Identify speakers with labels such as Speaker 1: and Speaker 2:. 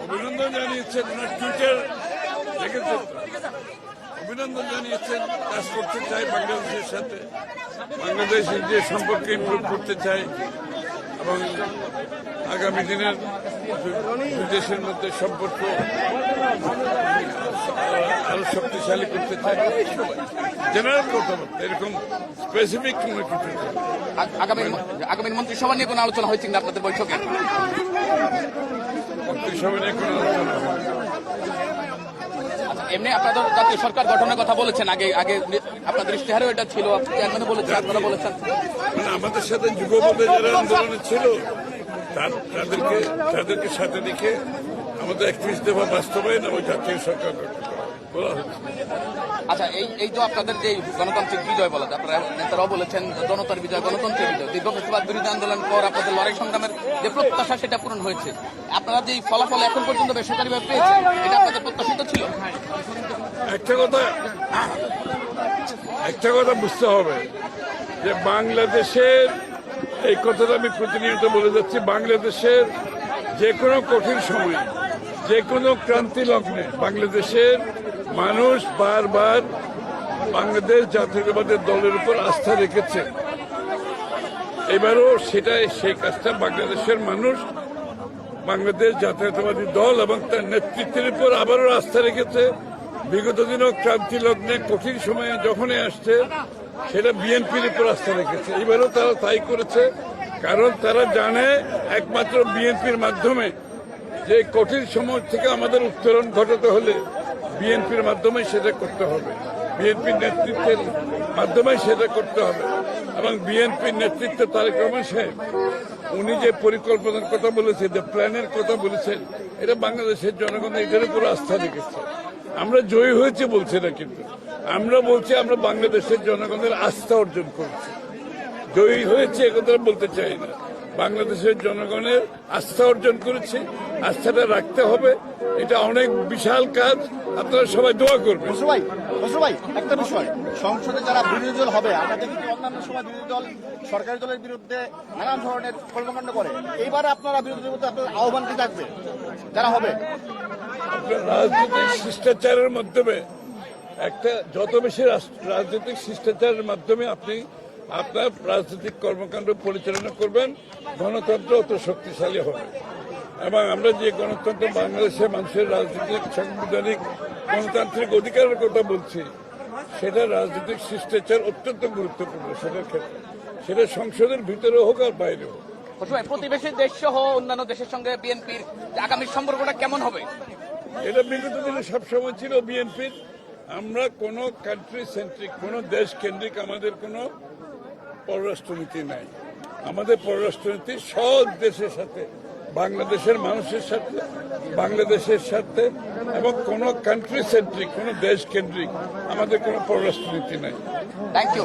Speaker 1: অভিনন্দন জানিয়েছেন, ওনার টুইটার দেখেছেন, অভিনন্দন জানিয়েছেন, কাজ করতে চাই বাংলাদেশের সাথে, বাংলাদেশ ইন্ডিয়ার সম্পর্ক ইমপ্রুভ করতে চাই এবং আগামী দিনের দুই দেশের মধ্যে সম্পর্ক আরো শক্তিশালী করতে চাই। জেনারেল কথাবার্তা, এরকম স্পেসিফিক কোনো কিছু।
Speaker 2: আগামী মন্ত্রিসভা নিয়ে কোনো আলোচনা হয়েছে না আপনাদের বৈঠকে?
Speaker 1: মন্ত্রিসভা নিয়ে কোনো আলোচনা হয়।
Speaker 2: এমনি আপনাদের জাতীয় সরকার গঠনের কথা বলেছেন, আগে আগে আপনাদের ইশতেহারেও এটা ছিল, চেয়ারম্যানও বলেছেন, আপনারা বলেছেন।
Speaker 1: মানে আমাদের সাথে যুগপথে যারা আন্দোলনে ছিল তাদেরকে সাথে রেখে আমাদের 31 দফা বাস্তবায়ন এবং জাতীয় সরকার বলা হচ্ছে।
Speaker 2: আচ্ছা, এই যে আপনাদের যে গণতান্ত্রিক বিজয় বলা, আপনারা নেতারাও বলেছেন জনতার বিজয়, গণতন্ত্রের বিজয়, দীর্ঘ ফেসিবাদ বিরোধী আন্দোলন পর আপনাদের লড়াই সংগ্রামের যে প্রত্যাশা সেটা পূরণ হয়েছে। আপনারা যে ফলাফল এখন পর্যন্ত বেসরকারিভাবে পেয়েছেন, এটা আপনাদের প্রত্যাশিত ছিল?
Speaker 1: একটা কথা বুঝতে হবে যে বাংলাদেশের, এই কথাটা আমি প্রতিনিয়ত বলে যাচ্ছি, বাংলাদেশের যে কোনো কঠিন সময়, যে কোনো ক্রান্তি লগ্নে বাংলাদেশের মানুষ বারবার বাংলাদেশ জাতীয়তাবাদী দলের উপর আস্থা রেখেছে। এবারও সেই কাজটা বাংলাদেশের মানুষ বাংলাদেশ জাতীয়তাবাদী দল এবং তার নেতৃত্বের উপর আবারও আস্থা রেখেছে। বিগত দিনও ক্রান্তি লগ্নে কঠিন সময়ে যখনই আসছে সেটা বিএনপির উপর আস্থা রেখেছে। এবারও তারা তাই করেছে, কারণ তারা জানে একমাত্র বিএনপির মাধ্যমে যে কঠিন সময় থেকে আমাদের উত্তরণ ঘটাতে হলে বিএনপির মাধ্যমে সেটা করতে হবে, বিএনপির নেতৃত্বের মাধ্যমে সেটা করতে হবে। এবং বিএনপির নেতৃত্ব তারেক রহমান সাহেব, উনি যে পরিকল্পনার কথা বলেছেন, যে প্ল্যানের কথা বলেছেন, এটা বাংলাদেশের জনগণ এটার উপর আস্থা রেখেছে। আমরা জয়ী হয়েছে বলছি না, কিন্তু আমরা বলছি আমরা বাংলাদেশের জনগণের আস্থা অর্জন করেছি। জয়ী হয়েছে একথা বলতে চাই না, বাংলাদেশের জনগণের আস্থা অর্জন করেছে। আস্থাটা রাখতে হবে, এটা অনেক বিশাল কাজ। আপনারা সবাই দোয়া করবেন।
Speaker 3: ভাই, একটা বিষয়, সংসদে যারা বিরোধী দল হবে, আমরা দেখি অন্যান্য সময় বিরোধী দল সরকারি দলের বিরুদ্ধে নানান ধরনের কর্মকাণ্ড করে, এইবার আপনারা বিরোধীদের মধ্যে আপনার আহ্বান কি থাকবে যারা হবে?
Speaker 1: রাজনৈতিক শিষ্টাচারের মাধ্যমে যত বেশি রাজনৈতিক শিষ্টাচারের মাধ্যমে আপনি আপনার রাজনৈতিক কর্মকাণ্ড পরিচালনা করবেন, গণতন্ত্র অত শক্তিশালী হবে। এবং আমরা যে গণতন্ত্র, বাংলাদেশের মানুষের রাজনৈতিক, সাংবিধানিক, গণতান্ত্রিক অধিকারের কথা বলছি, সেটা রাজনৈতিক শিষ্টাচার অত্যন্ত গুরুত্বপূর্ণ। সেটার ক্ষেত্রে সেটা সংসদের ভিতরে হোক আর বাইরে হোক।
Speaker 2: প্রতিবেশী দেশ সহ অন্যান্য দেশের সঙ্গে বিএনপির আগামী সম্পর্কটা কেমন হবে?
Speaker 1: এটা বিগত দিনে সবসময় ছিল বিএনপির। আমরা কোনো কান্ট্রি সেন্ট্রিক, কোনো দেশ কেন্দ্রিক আমাদের কোনো পররাষ্ট্রনীতি নাই। আমাদের পররাষ্ট্রনীতি সব দেশের সাথে, বাংলাদেশের মানুষের সাথে, বাংলাদেশের সাথে, এবং কোনো কান্ট্রি সেন্ট্রিক, কোনো দেশ কেন্দ্রিক আমাদের কোনো পররাষ্ট্রনীতি নাই।
Speaker 2: Thank you.